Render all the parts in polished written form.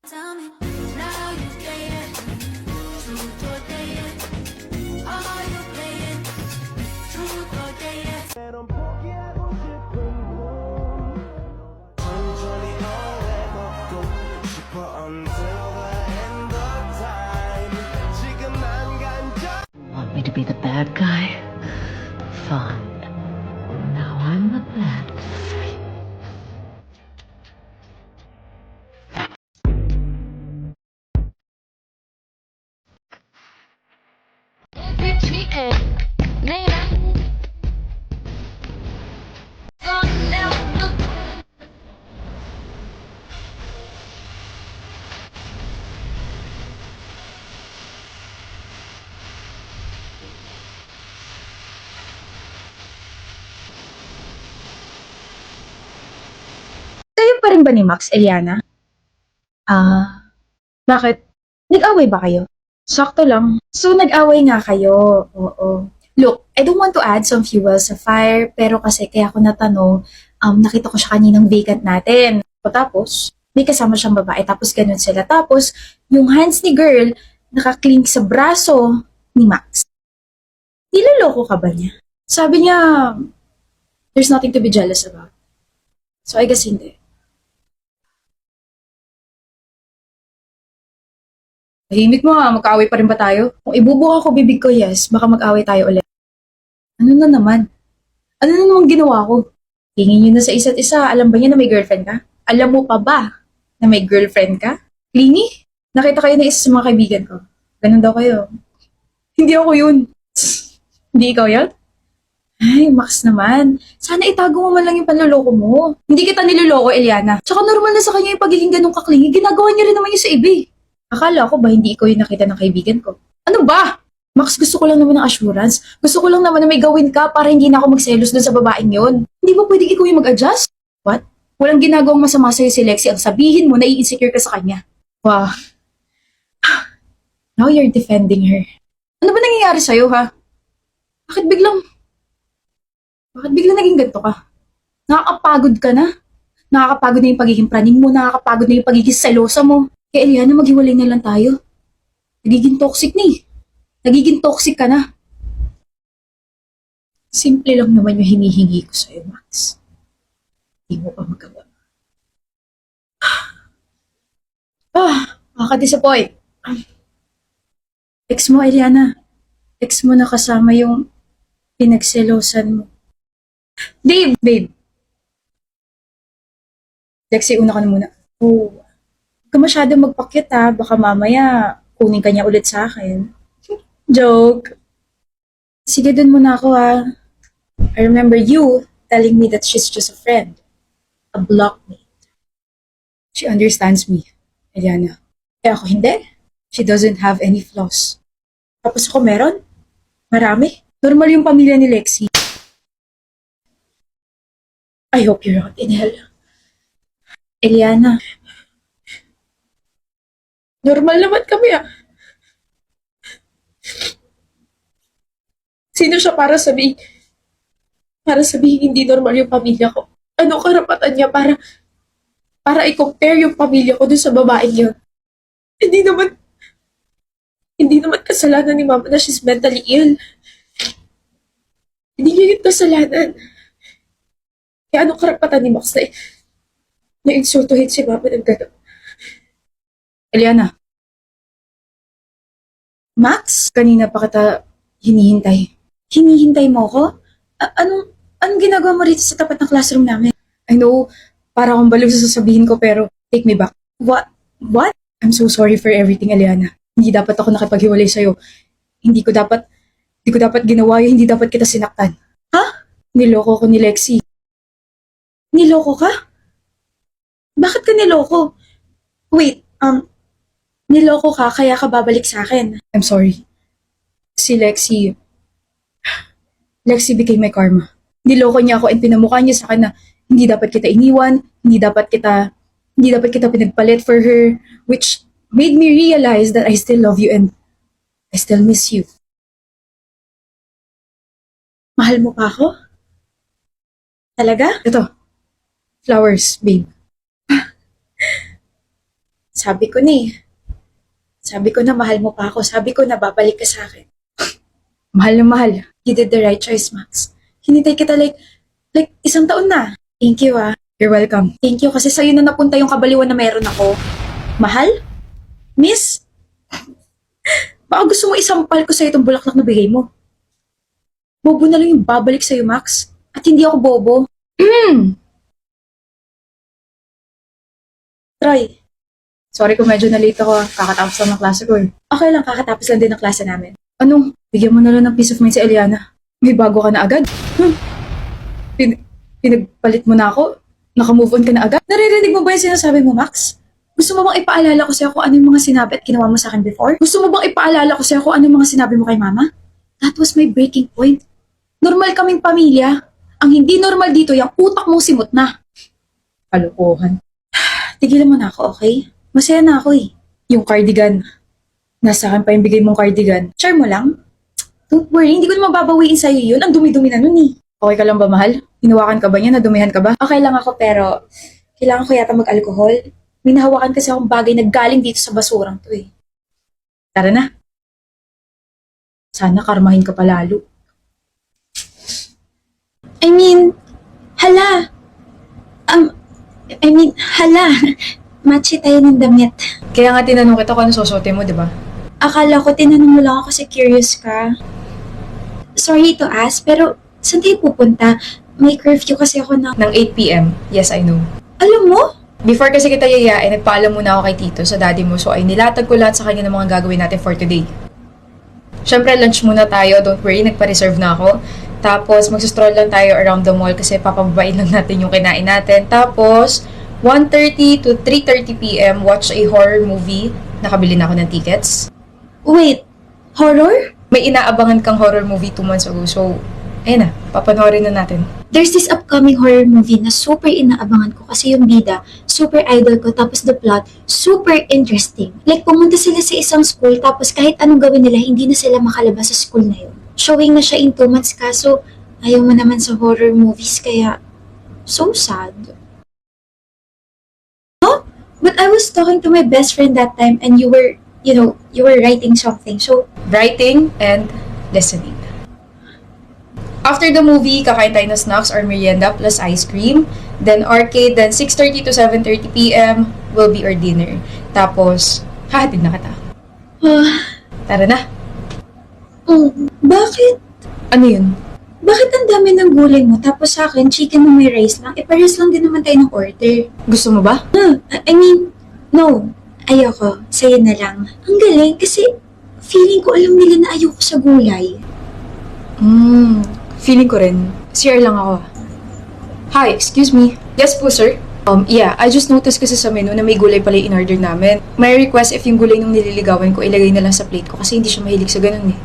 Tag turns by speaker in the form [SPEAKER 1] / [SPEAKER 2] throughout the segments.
[SPEAKER 1] Tell me, now you playing truth or dare? Are you playing truth or dare?
[SPEAKER 2] 넌 포기하고 싶은 꿈 천천히 오래 걷고 싶어 until the end of time 지금 난 간절
[SPEAKER 3] Want me to be the bad guy? Fine. Now I'm the bad guy.
[SPEAKER 4] Kayo pa rin ba ni Max, Eliana? Bakit? Nag-away ba kayo? Sakto lang. So, nag-away nga kayo. Oo. Look, I don't want to add some fuel sa fire, pero kasi kaya ako natanong, nakita ko siya kaninang vacant natin. O tapos, may kasama siyang babae, tapos ganun sila. Tapos, yung hands ni girl, nakaklink sa braso ni Max. Niloloko ka ba niya? Sabi niya, there's nothing to be jealous about. So, I guess hindi. Tahimik mo ha, magkaaway pa rin ba tayo? Kung ibubuka ko bibig ko, yes, baka mag-away tayo ulit. Ano na naman? Ano na naman ginawa ko? Tingin nyo na sa isa't isa, alam ba niya na may girlfriend ka? Alam mo pa ba na may girlfriend ka? Clingy? Nakita kayo na isa sa mga kaibigan ko. Ganun daw kayo. Hindi ako yun. Hindi ikaw yan? Ay, Max naman. Sana itago mo man lang yung panloloko mo. Hindi kita niloloko, Eliana. Tsaka normal na sa kanya yung pagiging ganong kaklingi. Ginagawa niya rin naman yung sa iba eh. Akala ko ba hindi ikaw yung nakita ng kaibigan ko? Ano ba? Max, gusto ko lang naman ng assurance. Gusto ko lang naman na may gawin ka para hindi na ako magselos dun sa babaeng yon. Hindi ba pwedeng ikaw yung mag-adjust? What? Walang ginagawang masama sa'yo si Lexi. Ang sabihin mo, nai-insecure ka sa kanya. Wow. Now you're defending her. Ano ba nangyayari sa'yo, ha? Bakit biglang naging ganito ka? Nakakapagod ka na? Nakakapagod na yung pagiging praning mo, nakakapagod na yung pagiging selosa mo. Kaya Eliana, maghiwalay na lang tayo. Nagiging toxic na eh. Nagiging toxic ka na. Simple lang naman yung hinihingi ko sa'yo, Max. Hindi mo pa magawa. Nakaka-disappoint. Ex mo, Eliana. Ex mo na kasama yung pinagselosan mo. Babe. Lexi, una ka na muna. Oh, huwag ka masyado magpakyat ha. Baka mamaya kunin ka niya ulit sa akin. Joke. Sige, dun muna ako ha. I remember you telling me that she's just a friend. A blockmate. She understands me, Eliana. Kaya ako hindi. She doesn't have any flaws. Tapos ako meron? Marami. Normal yung pamilya ni Lexi. I hope you're not in hell. Eliana. Normal naman kami ah. Sino siya para sabihin hindi normal yung pamilya ko? Ano karapatan niya para i-compare yung pamilya ko dun sa babaeng yun? Hindi naman kasalanan ni mama na she's mentally ill. Hindi niya yun kasalanan. Kaya anong karapatan ni Max na insultuhin si mama ng gano'n? Eliana. Max? Kanina pa kita hinihintay. Hinihintay mo ko? Anong ginagawa mo rito sa tapat ng classroom namin? I know, para akong baliw sa sasabihin ko pero take me back. What? I'm so sorry for everything, Eliana. Hindi dapat ako nakipaghiwalay sa'yo. Hindi ko dapat ginawa yun, hindi dapat kita sinaktan. Ha? Niloko ko ni Lexi. Niloko ka? Bakit ka niloko? Wait, niloko ka kaya ka babalik sa akin. I'm sorry. Si Lexi became my karma. Niloko niya ako and pinamukha niya sa akin na hindi dapat kita iniwan, hindi dapat kita pinagpalit for her, which made me realize that I still love you and I still miss you. Mahal mo pa ako? Talaga? Ito. Flowers, babe. Sabi ko na eh. Sabi ko na mahal mo pa ako. Sabi ko na babalik ka sa akin. Mahal na mahal. You did the right choice, Max. Hinintay kita like 1 taon na. Thank you ah. You're welcome. Thank you kasi sa'yo na napunta yung kabaliwan na meron ako. Mahal? Miss? Baka gusto mo isampal ko sa'yo itong bulaklak na bigay mo. Bobo na lang yung babalik sa'yo, Max. At hindi ako bobo. Troy. Sorry kung medyo na-late ako. Kakatapos lang ng klase ko eh. Okay lang, kakatapos lang din ng klase namin. Ano? Bigyan mo na lang ng peace of mind si Eliana. May bago ka na agad? Pinagpalit mo na ako? Naka-move on ka na agad? Naririnig mo ba yung sinasabi mo, Max? Gusto mo bang ipaalala ko sa'yo kung ano yung mga sinabi at ginawa mo sa akin before? Gusto mo bang ipaalala ko sa'yo kung ano yung mga sinabi mo kay mama? That was my breaking point. Normal kaming pamilya. Ang hindi normal dito, yung utak mong simot na. Kalokohan. Tigilan mo na ako, okay? Masaya na ako eh. Yung cardigan. Nasa akin pa yung bigay mong cardigan. Share mo lang. Don't worry, hindi ko naman babawiin sa'yo yun. Ang dumi-dumi na nun eh. Okay ka lang ba, mahal? Hinawakan ka ba niya? Nadumihan ka ba? Okay lang ako pero kailangan ko yata mag-alcohol. May nahawakan kasi akong bagay na galing dito sa basurang to eh. Tara na. Sana karmahin ka palalo.
[SPEAKER 5] Hala. Hala. Matchy tayo ng damit.
[SPEAKER 4] Kaya nga tinanong kita kung ano susuotin mo, di ba?
[SPEAKER 5] Akala ko tinanong mo lang ako kasi curious ka. Sorry to ask, pero saan tayo pupunta? May curfew kasi ako ng...
[SPEAKER 4] Ng 8 p.m. Yes, I know.
[SPEAKER 5] Alam mo?
[SPEAKER 4] Before kasi kita yayain, nagpaalam muna ako kay Tito sa daddy mo so ay nilatag ko lahat sa kanya ng mga gagawin natin for today. Siyempre, lunch muna tayo. Don't worry, nagpa-reserve na ako. Tapos, magsastroll lang tayo around the mall kasi papababain lang natin yung kinain natin. Tapos, 1:30 to 3:30 p.m. watch a horror movie. Nakabili na ako ng tickets.
[SPEAKER 5] Wait, horror?
[SPEAKER 4] May inaabangan kang horror movie 2 months ago. So, ayun na, papanoorin na natin.
[SPEAKER 5] There's this upcoming horror movie na super inaabangan ko kasi yung bida, super idol ko, tapos the plot, super interesting. Like, pumunta sila sa isang school, tapos kahit anong gawin nila, hindi na sila makalabas sa school na yun. Showing na siya in 2 months kaso ayaw mo naman sa horror movies, kaya so sad. Oh, but I was talking to my best friend that time and you were writing something, so
[SPEAKER 4] Writing and listening. After the movie, kakain tayo ng snacks or merienda plus ice cream. Then arcade, then 6:30 to 7:30 p.m. will be our dinner. Tapos, hahatid na kita. Tara na.
[SPEAKER 5] Bakit?
[SPEAKER 4] Ano yun?
[SPEAKER 5] Bakit ang dami ng gulay mo tapos sa akin, chicken na may rice lang? Pares lang din naman tayo ng order.
[SPEAKER 4] Gusto mo ba?
[SPEAKER 5] No. Ayoko. Sa'yo na lang. Ang galing kasi feeling ko alam nila na ayoko sa gulay.
[SPEAKER 4] Feeling ko rin. CR lang ako. Hi, excuse me. Yes po, sir. Yeah, I just noticed kasi sa menu na may gulay pala yung in-order namin. May request if yung gulay nung nililigawan ko, ilagay na lang sa plate ko kasi hindi siya mahilig sa ganun eh.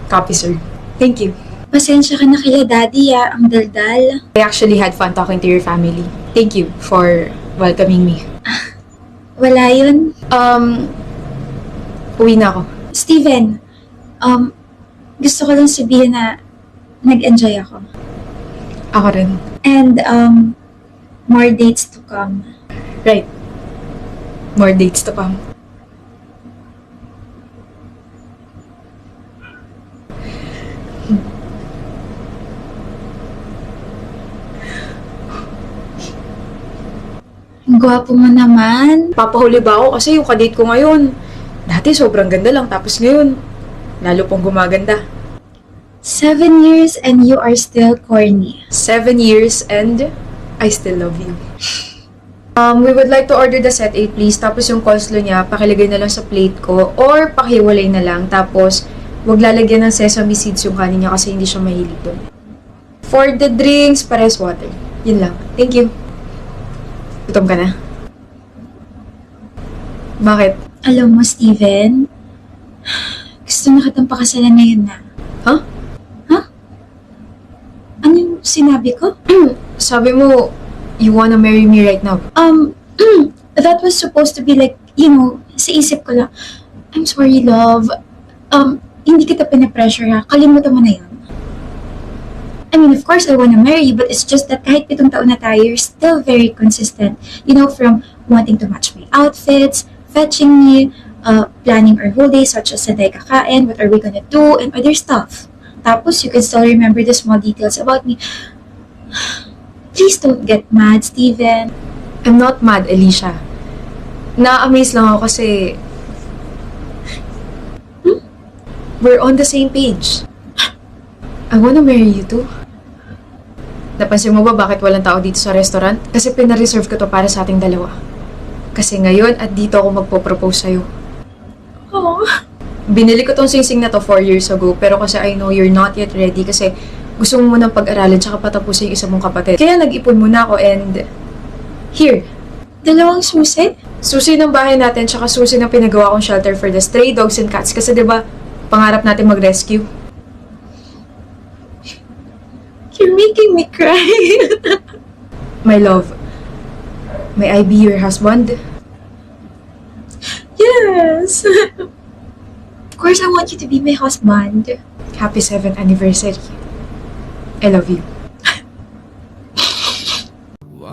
[SPEAKER 4] Copy, sir. Thank you.
[SPEAKER 5] Pasensya ka na kila daddy ang daldal.
[SPEAKER 4] I actually had fun talking to your family. Thank you for welcoming me.
[SPEAKER 5] Wala yun.
[SPEAKER 4] Uwi na ako.
[SPEAKER 5] Steven, gusto ko lang sabihin na nag-enjoy ako.
[SPEAKER 4] Ako rin.
[SPEAKER 5] And, more dates to come.
[SPEAKER 4] Right. More dates to come.
[SPEAKER 5] Ang gwapo mo naman.
[SPEAKER 4] Papahuli ba ako kasi yung kadate ko ngayon. Dati sobrang ganda lang tapos ngayon, lalo pong gumaganda.
[SPEAKER 5] 7 years and you are still corny.
[SPEAKER 4] 7 years and I still love you. We would like to order the set 8 please. Tapos yung coleslaw niya, pakilagay na lang sa plate ko or pakiwalay na lang. Tapos, wag lalagyan ng sesame seeds yung kanin niya kasi hindi siya mahilig doon. For the drinks, pares water. Yun lang. Thank you. Gutom ka na? Bakit?
[SPEAKER 5] Alam mo, Steven, gusto na kitang pakasalan ngayon na.
[SPEAKER 4] Huh?
[SPEAKER 5] Anong sinabi ko?
[SPEAKER 4] Sabi mo, you wanna marry me right now.
[SPEAKER 5] That was supposed to be like, sa isip ko lang, I'm sorry, love. Hindi kita pinapressure ha. Kalimutan mo na yun. I mean, of course, I wanna marry you, but it's just that kahit 7 taon na tayo, you're still very consistent. From wanting to match my outfits, fetching me, planning our whole day, such as saan tayo kakain, what are we gonna do, and other stuff. Tapos, you can still remember the small details about me. Please don't get mad, Steven.
[SPEAKER 4] I'm not mad, Alicia. Na-amaze lang ako kasi we're on the same page. I wanna marry you too. Napansin mo ba bakit walang tao dito sa restaurant? Kasi pina-reserve ko to para sa ating dalawa. Kasi ngayon at dito ako magpo-propose sa'yo.
[SPEAKER 5] Oh.
[SPEAKER 4] Binili ko tong singsing na to 4 years ago, pero kasi I know you're not yet ready kasi gusto mo munang pag-aralin tsaka patapusin yung isa mong kapatid. Kaya nag-ipon muna ako and here,
[SPEAKER 5] Dalawang susi?
[SPEAKER 4] susi ng bahay natin tsaka susi ng pinagawa kong shelter for the stray dogs and cats kasi 'di ba pangarap natin mag-rescue.
[SPEAKER 5] You're making me cry.
[SPEAKER 4] My love, may I be your husband?
[SPEAKER 5] Yes. Of course, I want you to be my husband.
[SPEAKER 4] Happy 7th anniversary. I love you.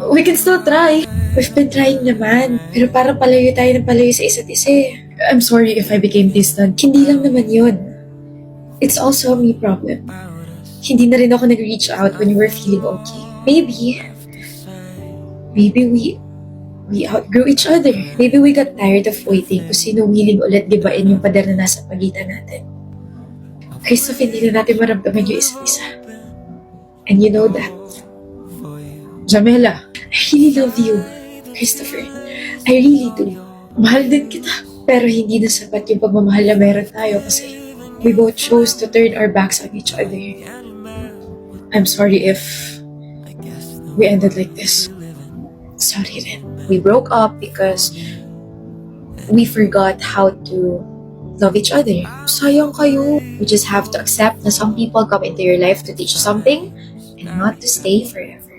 [SPEAKER 4] We can still try.
[SPEAKER 5] We've been trying naman. Pero parang palayo tayo ng palayo sa isa't isa eh.
[SPEAKER 4] I'm sorry if I became distant.
[SPEAKER 5] Hindi lang naman yun. It's also a me problem. Hindi na rin ako nag-reach out when you were feeling okay. Maybe we outgrew each other. Maybe we got tired of waiting kung sino willing ulit gibain yung pader na nasa pagitan natin. Christoph, hindi na natin maramdaman yung isa't isa. And you know that.
[SPEAKER 4] Jamela,
[SPEAKER 5] I really love you, Christopher. I really do. Mahal din kita. Pero hindi na sapat yung pagmamahal na meron tayo kasi we both chose to turn our backs on each other.
[SPEAKER 4] I'm sorry if we ended like this.
[SPEAKER 5] Sorry rin. We broke up because we forgot how to love each other. Sayang kayo. You just have to accept na some people come into your life to teach you something and not to stay forever.